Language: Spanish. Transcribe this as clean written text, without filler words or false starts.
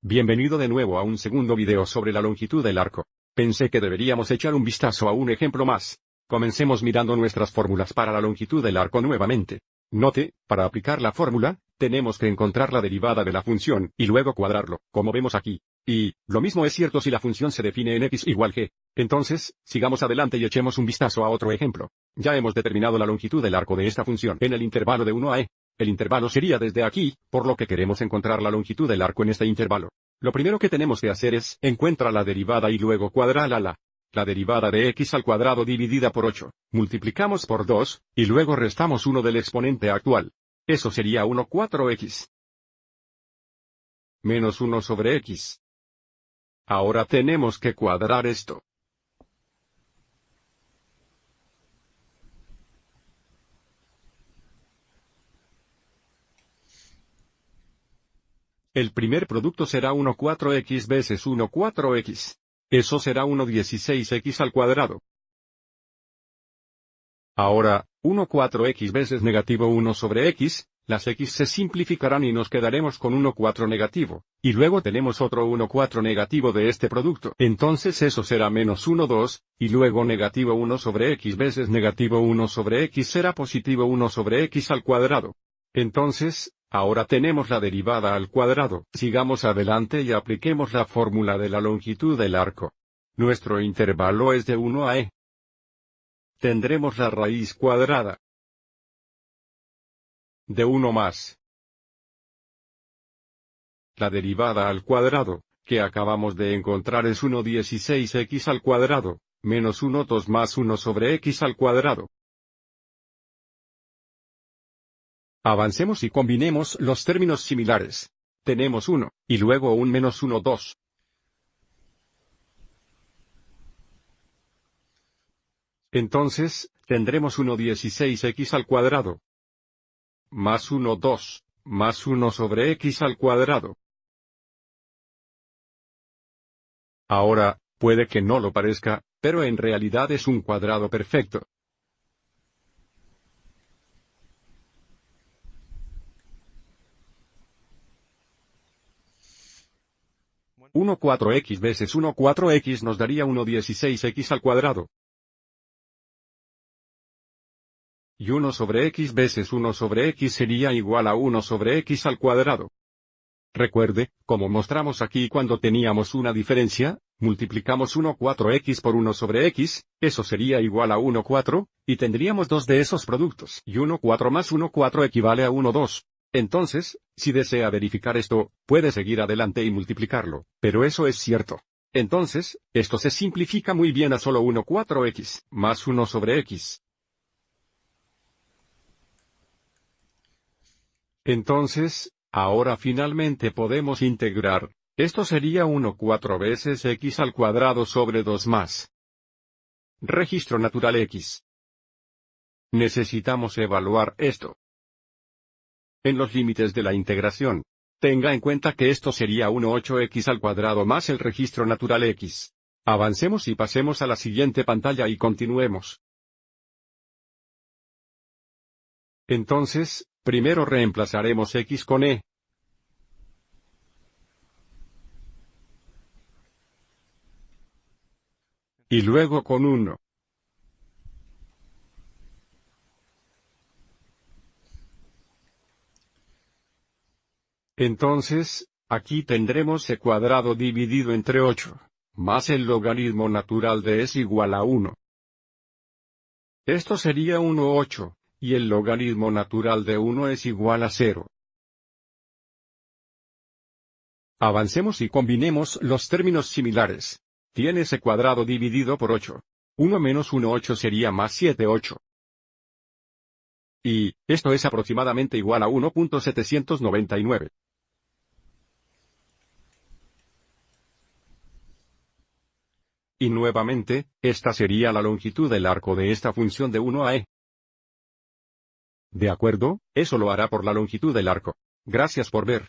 Bienvenido de nuevo a un segundo video sobre la longitud del arco. Pensé que deberíamos echar un vistazo a un ejemplo más. Comencemos mirando nuestras fórmulas para la longitud del arco nuevamente. Note, para aplicar la fórmula, tenemos que encontrar la derivada de la función, y luego cuadrarlo, como vemos aquí. Y, lo mismo es cierto si la función se define en x igual g. Entonces, sigamos adelante y echemos un vistazo a otro ejemplo. Ya hemos determinado la longitud del arco de esta función en el intervalo de 1 a e. El intervalo sería desde aquí, por lo que queremos encontrar la longitud del arco en este intervalo. Lo primero que tenemos que hacer es, encuentra la derivada y luego cuadrala. La derivada de x al cuadrado dividida por 8. Multiplicamos por 2, y luego restamos 1 del exponente actual. Eso sería 4x. Menos 1 sobre x. Ahora tenemos que cuadrar esto. El primer producto será 4x veces 4x. Eso será 16x al cuadrado. Ahora, 4x veces negativo 1 sobre x, las x se simplificarán y nos quedaremos con 4 negativo, y luego tenemos otro 4 negativo de este producto. Entonces eso será menos 2, y luego negativo 1 sobre x veces negativo 1 sobre x será positivo 1 sobre x al cuadrado. Entonces, ahora tenemos la derivada al cuadrado. Sigamos adelante y apliquemos la fórmula de la longitud del arco. Nuestro intervalo es de 1 a e. Tendremos la raíz cuadrada de 1 más la derivada al cuadrado, que acabamos de encontrar es 16x al cuadrado, menos 2 más 1 sobre x al cuadrado. Avancemos y combinemos los términos similares. Tenemos 1, y luego un menos 2. Entonces, tendremos 16x al cuadrado. Más 2, más 1 sobre x al cuadrado. Ahora, puede que no lo parezca, pero en realidad es un cuadrado perfecto. Uno 4x veces 4x nos daría 16x al cuadrado. Y 1 sobre x veces 1 sobre x sería igual a 1 sobre x al cuadrado. Recuerde, como mostramos aquí cuando teníamos una diferencia, multiplicamos 4x por 1 sobre x, eso sería igual a 4, y tendríamos dos de esos productos. Y 4 más 4 equivale a 2. Entonces, si desea verificar esto, puede seguir adelante y multiplicarlo, pero eso es cierto. Entonces, esto se simplifica muy bien a solo 4x, más 1 sobre x. Entonces, ahora finalmente podemos integrar. Esto sería 4 veces x al cuadrado sobre 2 más registro natural x. Necesitamos evaluar esto en los límites de la integración. Tenga en cuenta que esto sería 8x al cuadrado más el registro natural x. Avancemos y pasemos a la siguiente pantalla y continuemos. Entonces, primero reemplazaremos x con e. Y luego con 1. Entonces, aquí tendremos e cuadrado dividido entre 8, más el logaritmo natural de es igual a 1. Esto sería 8, y el logaritmo natural de 1 es igual a 0. Avancemos y combinemos los términos similares. Tienes e cuadrado dividido por 8. 1 menos 8 sería más 8. Y, esto es aproximadamente igual a 1.799. Y nuevamente, esta sería la longitud del arco de esta función de 1 a e. ¿De acuerdo? Eso lo hará por la longitud del arco. Gracias por ver.